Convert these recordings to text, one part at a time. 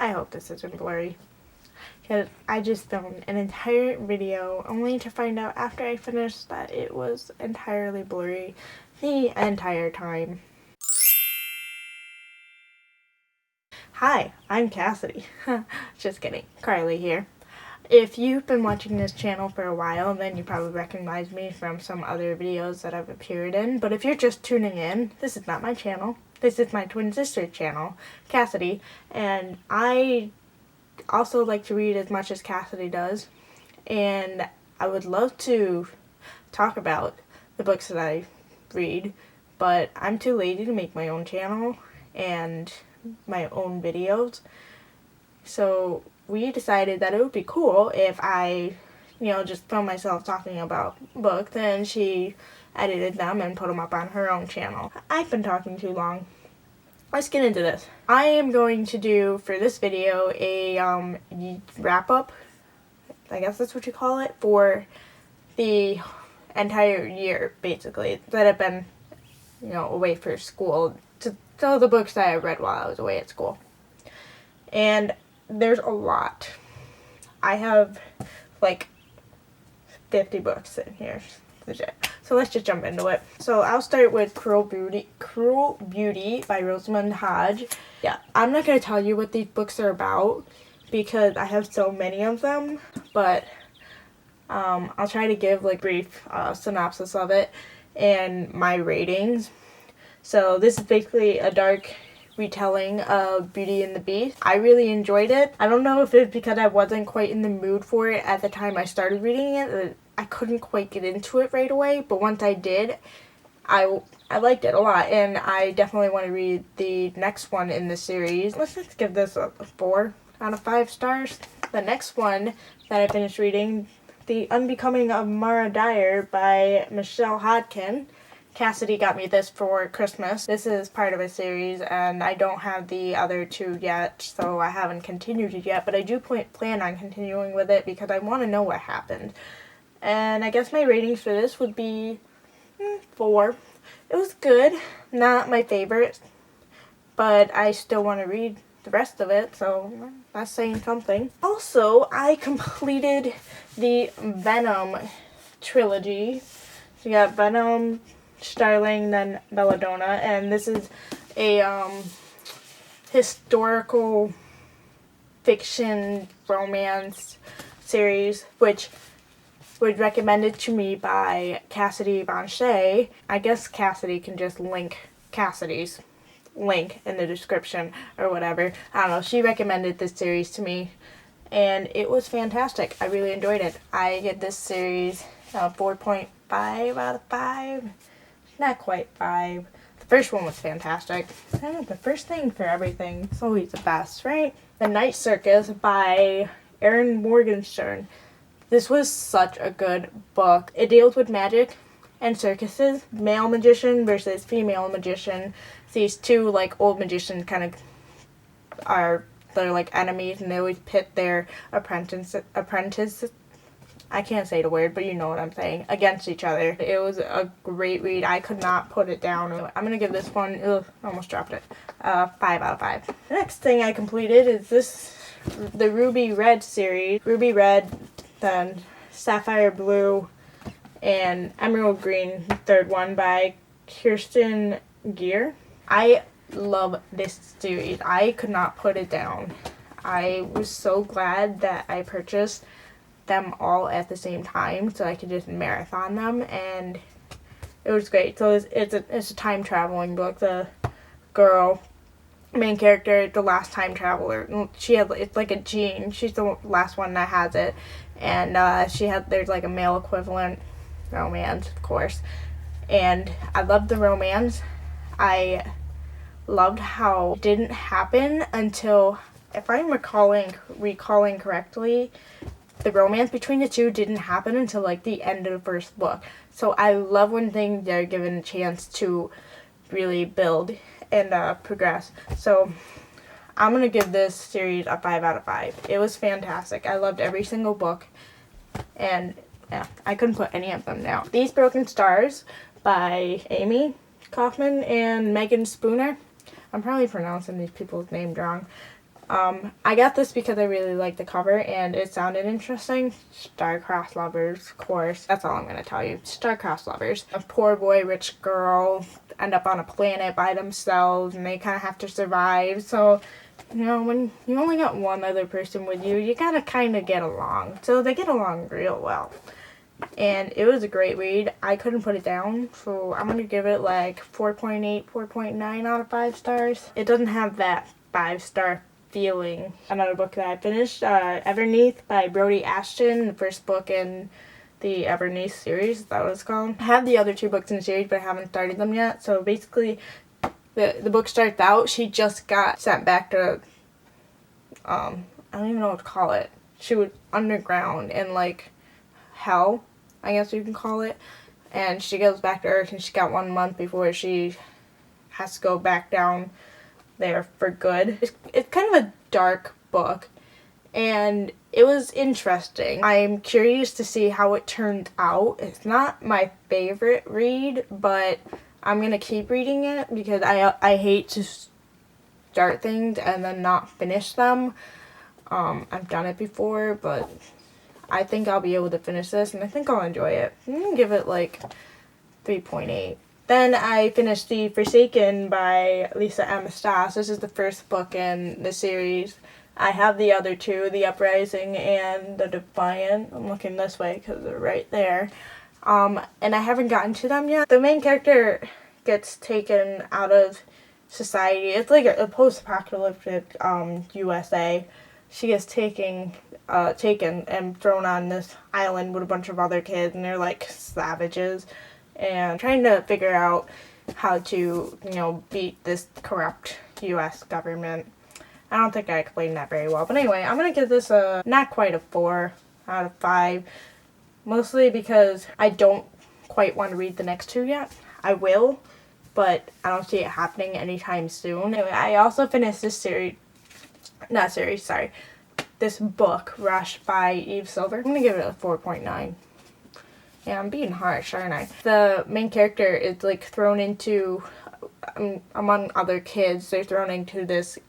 I hope this isn't blurry, because I just filmed an entire video only to find out after I finished that it was entirely blurry the entire time. Hi, I'm Cassidy. Just kidding, Carly here. If you've been watching this channel for a while, then you probably recognize me from some other videos that I've appeared in. But if you're just tuning in, this is not my channel. This is my twin sister's channel, Cassidy. And I also like to read as much as Cassidy does. And I would love to talk about the books that I read. But I'm too lazy to make my own channel and my own videos. So we decided that it would be cool if I, just film myself talking about books, and she edited them and put them up on her own channel. I've been talking too long. Let's get into this. I am going to do, for this video, a wrap-up, I guess that's what you call it, for the entire year, basically, that I've been, away for school, to tell the books that I read while I was away at school. And there's a lot. I have like 50 books in here, legit. So let's just jump into it. So I'll start with Cruel Beauty by Rosamund Hodge. Yeah, I'm not going to tell you what these books are about because I have so many of them, but I'll try to give like brief synopsis of it and my ratings. So this is basically a dark retelling of Beauty and the Beast. I really enjoyed it. I don't know if it's because I wasn't quite in the mood for it at the time I started reading it. I couldn't quite get into it right away, but once I did, I liked it a lot, and I definitely want to read the next one in the series. Let's just give this a 4 out of 5 stars. The next one that I finished reading, The Unbecoming of Mara Dyer by Michelle Hodkin. Cassidy got me this for Christmas. This is part of a series, and I don't have the other 2 yet, so I haven't continued it yet, but I do plan on continuing with it because I want to know what happened. And I guess my ratings for this would be 4. It was good. Not my favorite, but I still want to read the rest of it, so that's saying something. Also, I completed the Venom trilogy. So you got Venom, Starling, then Belladonna, and this is a historical fiction romance series which was recommended to me by Cassidy Von Shea. I guess Cassidy can just link Cassidy's link in the description or whatever. I don't know. She recommended this series to me and it was fantastic. I really enjoyed it. I get this series 4.5 out of 5. Not quite 5. The first one was fantastic. The first thing for everything is always the best, right? The Night Circus by Erin Morgenstern. This was such a good book. It deals with magic and circuses. Male magician versus female magician. These two like old magicians kind of they're like enemies, and they always pit their apprentices, I can't say the word, but you know what I'm saying, against each other. It was a great read. I could not put it down. I'm going to give this one, almost dropped it, 5 out of 5. The next thing I completed is the Ruby Red series. Ruby Red, then Sapphire Blue, and Emerald Green, third one by Kirsten Gear. I love this series. I could not put it down. I was so glad that I purchased them all at the same time so I could just marathon them, and it was great. So it's a time traveling book. The girl, main character, the last time traveler, it's like a gene. She's the last one that has it, and there's like a male equivalent romance, of course, and I loved the romance. I loved how it didn't happen until, if I'm recalling correctly, the romance between the two didn't happen until like the end of the first book. So I love when things are given a chance to really build and progress. So I'm going to give this series a 5 out of 5. It was fantastic. I loved every single book, and yeah, I couldn't put any of them down. These Broken Stars by Amy Kaufman and Megan Spooner. I'm probably pronouncing these people's names wrong. I got this because I really liked the cover and it sounded interesting. Star-crossed lovers, of course. That's all I'm going to tell you. Star-crossed lovers. A poor boy, rich girl end up on a planet by themselves and they kind of have to survive. So, you know, when you only got one other person with you, you gotta kind of get along. So they get along real well. And it was a great read. I couldn't put it down, so I'm going to give it like 4.8, 4.9 out of 5 stars. It doesn't have that 5-star feeling. Another book that I finished, Everneath by Brody Ashton, the first book in the Everneath series, is that what it's called? I have the other 2 books in the series, but I haven't started them yet. So basically, the book starts out, she just got sent back to, I don't even know what to call it. She was underground in like hell, I guess you can call it. And she goes back to Earth and she got 1 month before she has to go back down there for good. It's kind of a dark book and it was interesting. I'm curious to see how it turned out. It's not my favorite read, but I'm gonna keep reading it because I hate to start things and then not finish them. I've done it before, but I think I'll be able to finish this and I think I'll enjoy it. I'm gonna give it like 3.8. Then I finished The Forsaken by Lisa M. Stas. This is the first book in the series. I have the other 2, The Uprising and The Defiant. I'm looking this way because they're right there. And I haven't gotten to them yet. The main character gets taken out of society. It's like a post-apocalyptic USA. She gets taken and thrown on this island with a bunch of other kids, and they're like savages. And trying to figure out how to, you know, beat this corrupt U.S. government. I don't think I explained that very well. But anyway, I'm going to give this not quite a 4 out of 5. Mostly because I don't quite want to read the next 2 yet. I will, but I don't see it happening anytime soon. Anyway, I also finished this this book, Rush by Eve Silver. I'm going to give it a 4.9. Yeah, I'm being harsh, aren't I? The main character is like thrown into, among other kids, they're thrown into this,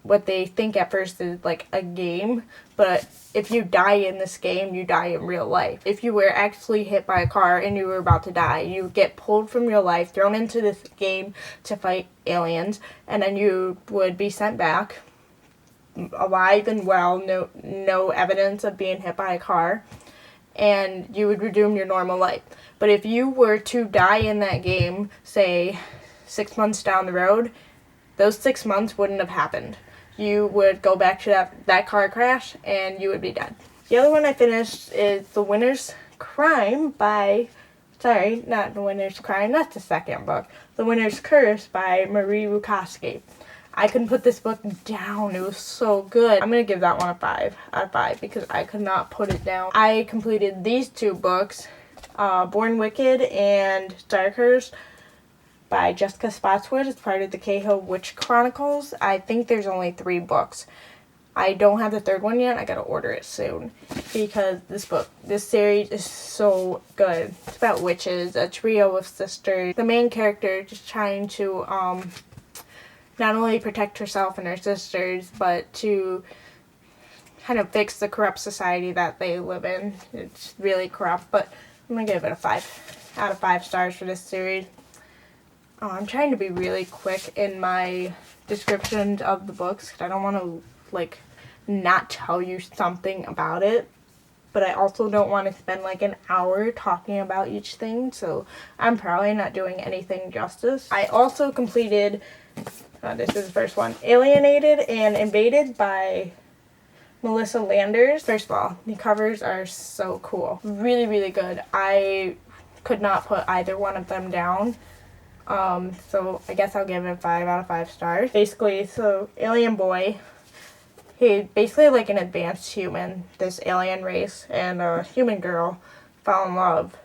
what they think at first is like a game, but if you die in this game, you die in real life. If you were actually hit by a car and you were about to die, you get pulled from real life, thrown into this game to fight aliens, and then you would be sent back alive and well, no evidence of being hit by a car, and you would resume your normal life. But if you were to die in that game, say 6 months down the road, those 6 months wouldn't have happened. You would go back to that car crash and you would be dead. The other one I finished is The Winner's Crime by, not The Winner's Crime, that's the second book. The Winner's Curse by Marie Rukowski. I couldn't put this book down. It was so good. I'm going to give that one a 5 out of 5 because I could not put it down. I completed these 2 books, Born Wicked and Darkhurst by Jessica Spotswood. It's part of the Cahill Witch Chronicles. I think there's only 3 books. I don't have the 3rd one yet. I got to order it soon because this series is so good. It's about witches, a trio of sisters. The main character just trying to not only protect herself and her sisters, but to kind of fix the corrupt society that they live in. It's really corrupt, but I'm going to give it a 5 out of 5 stars for this series. I'm trying to be really quick in my descriptions of the books because I don't want to, like, not tell you something about it. But I also don't want to spend like an hour talking about each thing, so I'm probably not doing anything justice. I also completed, this is the first one, Alienated and Invaded by Melissa Landers. First of all, the covers are so cool. Really, really good. I could not put either one of them down. So I guess I'll give it 5 out of 5 stars. Basically, so alien boy, he's basically like an advanced human, this alien race, and a human girl fall in love.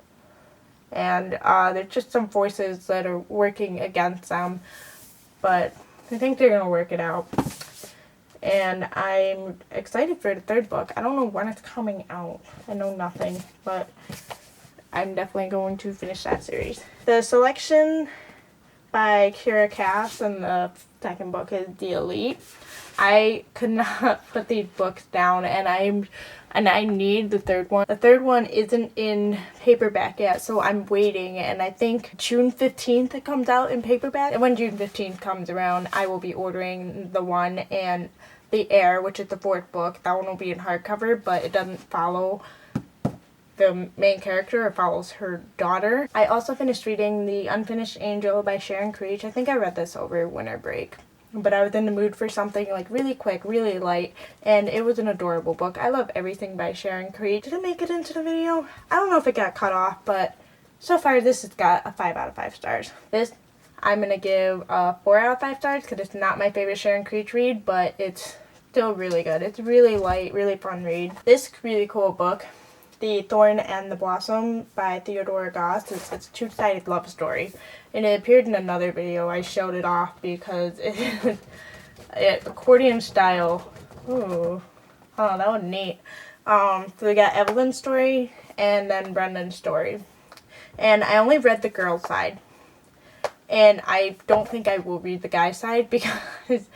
And there's just some forces that are working against them, but I think they're going to work it out. And I'm excited for the 3rd book. I don't know when it's coming out. I know nothing, but I'm definitely going to finish that series. The selection by Kira Cass, and the 2nd book is The Elite. I could not put these books down, and I need the third one. The third one isn't in paperback yet, so I'm waiting, and I think June 15th it comes out in paperback. And when June 15th comes around, I will be ordering the one and The Heir, which is the fourth book. That one will be in hardcover, but it doesn't follow the main character. It follows her daughter. I also finished reading The Unfinished Angel by Sharon Creech. I think I read this over winter break. But I was in the mood for something like really quick, really light, and it was an adorable book. I love everything by Sharon Creech. Did it make it into the video? I don't know if it got cut off, but so far this has got a 5 out of 5 stars. This I'm going to give a 4 out of 5 stars because it's not my favorite Sharon Creech read, but it's still really good. It's really light, really fun read. This really cool book, The Thorn and the Blossom by Theodora Goss. It's a two-sided love story. And it appeared in another video. I showed it off because it accordion style. Ooh. Oh, that was neat. So we got Evelyn's story and then Brendan's story. And I only read the girl's side. And I don't think I will read the guy's side because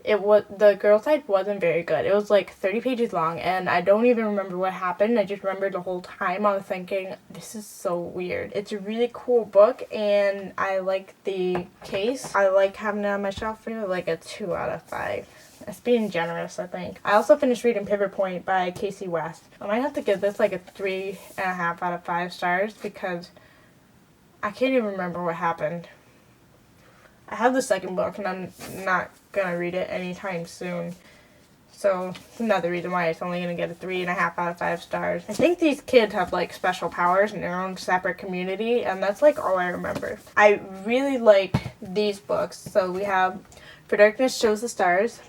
the girl side wasn't very good. It was like 30 pages long, and I don't even remember what happened. I just remember the whole time I was thinking, this is so weird. It's a really cool book, and I like the case. I like having it on my shelf. I like a 2 out of 5. That's being generous, I think. I also finished reading Pivot Point by Casey West. I might have to give this like a 3.5 out of 5 stars because I can't even remember what happened. I have the second book, and I'm not going to read it anytime soon. So, another reason why it's only going to get a 3.5 out of 5 stars. I think these kids have, like, special powers in their own separate community, and that's, like, all I remember. I really like these books. So, we have For Darkness Shows the Stars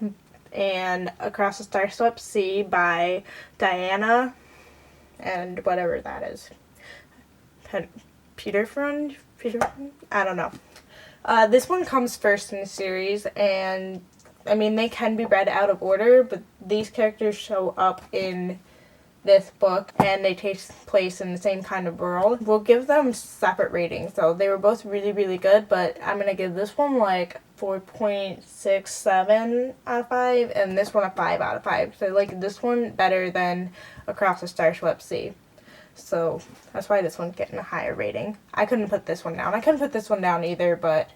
and Across the Star-Swept Sea by Diana and whatever that is. Peterfrund? I don't know. This one comes first in the series, and I mean, they can be read out of order, but these characters show up in this book, and they take place in the same kind of world. We'll give them separate ratings, so they were both really, really good, but I'm going to give this one like 4.67 out of 5, and this one a 5 out of 5. So I like this one better than Across the Star-Swept Sea. So that's why this one's getting a higher rating. I couldn't put this one down. I couldn't put this one down either, but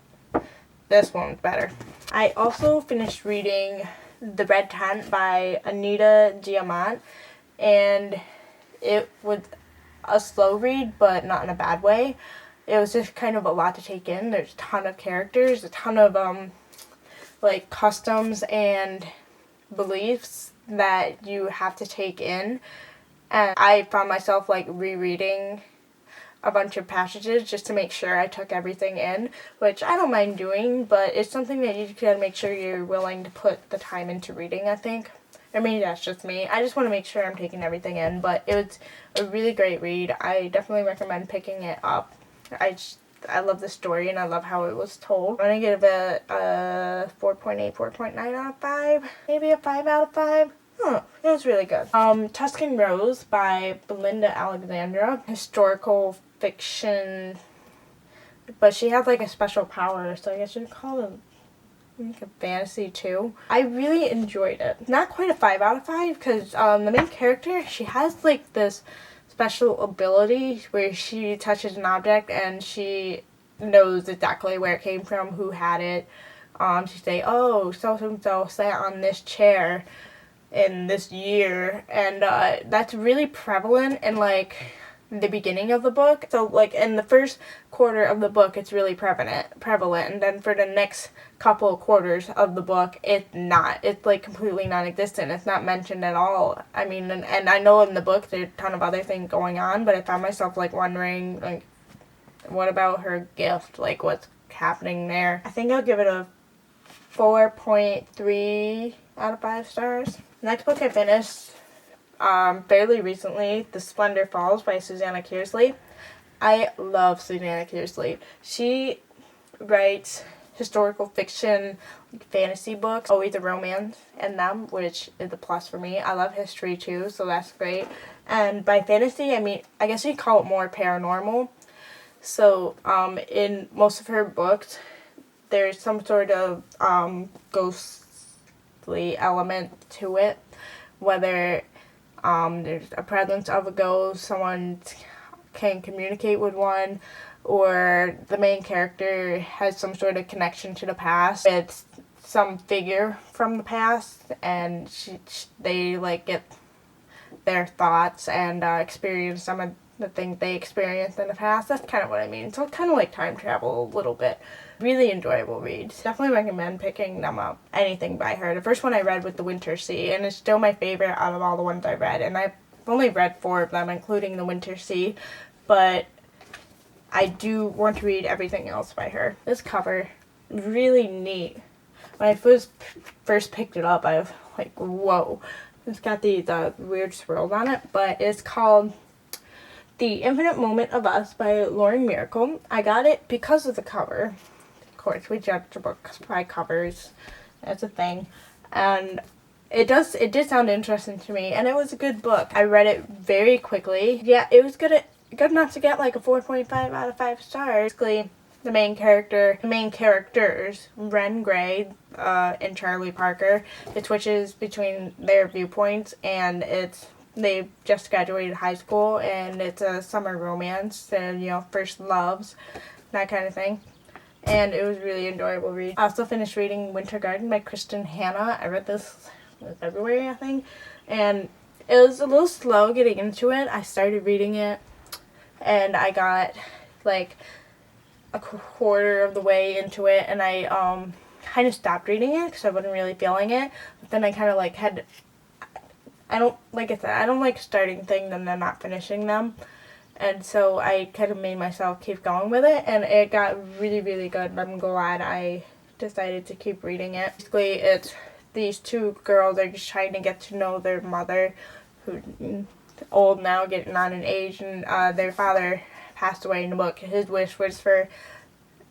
this one's better. I also finished reading The Red Tent by Anita Diamant, and it was a slow read, but not in a bad way. It was just kind of a lot to take in. There's a ton of characters, a ton of like customs and beliefs that you have to take in. And I found myself like rereading a bunch of passages just to make sure I took everything in, which I don't mind doing, but it's something that you gotta make sure you're willing to put the time into reading, I think. Or maybe that's just me. I just want to make sure I'm taking everything in, but it was a really great read. I definitely recommend picking it up. I love the story, and I love how it was told. I'm gonna give it a 4.8, 4.9 out of 5. Maybe a 5 out of 5. It was really good. Tuscan Rose by Belinda Alexandra. Historical fiction, but she has like a special power, so I guess you'd call it like a fantasy too. I really enjoyed it. Not quite a 5 out of 5 because the main character, she has like this special ability where she touches an object and she knows exactly where it came from, who had it. She say, oh, so sat on this chair in this year, and that's really prevalent in like the beginning of the book. So like in the first quarter of the book it's really prevalent, and then for the next couple of quarters of the book it's not. It's like completely non-existent. It's not mentioned at all. I mean, and I know in the book there's a ton of other things going on, but I found myself like wondering, like, what about her gift? Like, what's happening there? I think I'll give it a 4.3 out of 5 stars. Next book I finished fairly recently, The Splendor Falls by Susanna Kearsley. I love Susanna Kearsley. She writes historical fiction, fantasy books, always a romance in them, which is a plus for me. I love history too, so that's great. And by fantasy, I mean, I guess you'd call it more paranormal. So in most of her books, there's some sort of ghost ghostly element to it, whether there's a presence of a ghost, someone can communicate with one, or the main character has some sort of connection to the past. It's some figure from the past, and they like get their thoughts and experience some of the things they experienced in the past. That's kind of what I mean. So it's kind of like time travel a little bit. Really enjoyable reads. Definitely recommend picking them up. Anything by her. The first one I read was The Winter Sea, and it's still my favorite out of all the ones I read. And I've only read 4 of them, including The Winter Sea, but I do want to read everything else by her. This cover, really neat. When I first picked it up, I was like, whoa. It's got these weird swirls on it, but it's called The Infinite Moment of Us by Lauren Miracle. I got it because of the cover. Of course, we judge books by covers. That's a thing. And it did sound interesting to me, and it was a good book. I read it very quickly. Yeah, it was good enough to get like a 4.5 out of 5 stars. Basically, the main characters, Ren Gray and Charlie Parker, it switches between their viewpoints, and they just graduated high school, and it's a summer romance, and first loves, that kind of thing. And it was really enjoyable read. I also finished reading Winter Garden by Kristen Hanna. I read this in February, I think, and it was a little slow getting into it. I started reading it, and I got like a quarter of the way into it, and I kind of stopped reading it because I wasn't really feeling it. But then I kind of like I don't like starting things and then not finishing them, and so I kind of made myself keep going with it, and it got really, really good. I'm glad I decided to keep reading it. Basically, it's these 2 girls are just trying to get to know their mother, who's old now, getting on in age, and their father passed away in the book. His wish was for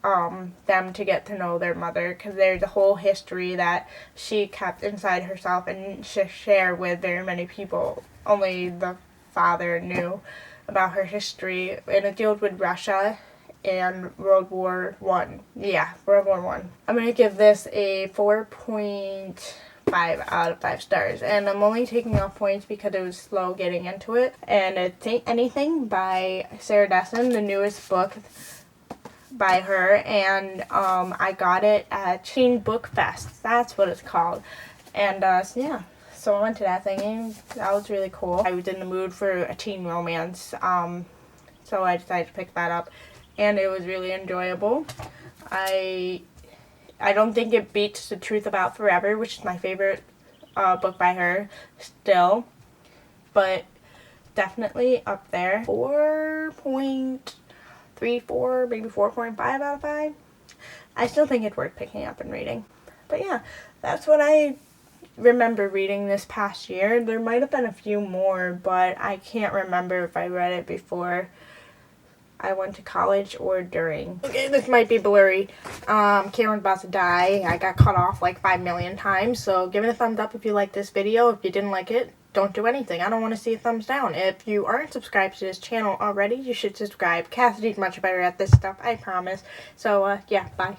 them to get to know their mother, because there's a whole history that she kept inside herself and share with very many people. Only the father knew about her history, and it deals with Russia and World War I. Yeah, World War I. I'm going to give this a 4.5 out of 5 stars, and I'm only taking off points because it was slow getting into it. And it's Ain't Anything by Sarah Dessen, the newest book by her, and I got it at Teen Book Fest. That's what it's called. And yeah, so I went to that thing, and that was really cool. I was in the mood for a teen romance, so I decided to pick that up, and it was really enjoyable. I don't think it beats The Truth About Forever, which is my favorite book by her still, but definitely up there. 4.34, maybe 4.5 out of 5. I still think it's worth picking up and reading. But yeah, that's what I remember reading this past year. There might have been a few more, but I can't remember if I read it before I went to college or during. Okay, this might be blurry. Cameron's about to die. I got cut off like 5 million times, so give it a thumbs up if you like this video. If you didn't like it, don't do anything. I don't want to see a thumbs down. If you aren't subscribed to this channel already, you should subscribe. Cassidy's much better at this stuff, I promise. So, yeah, bye.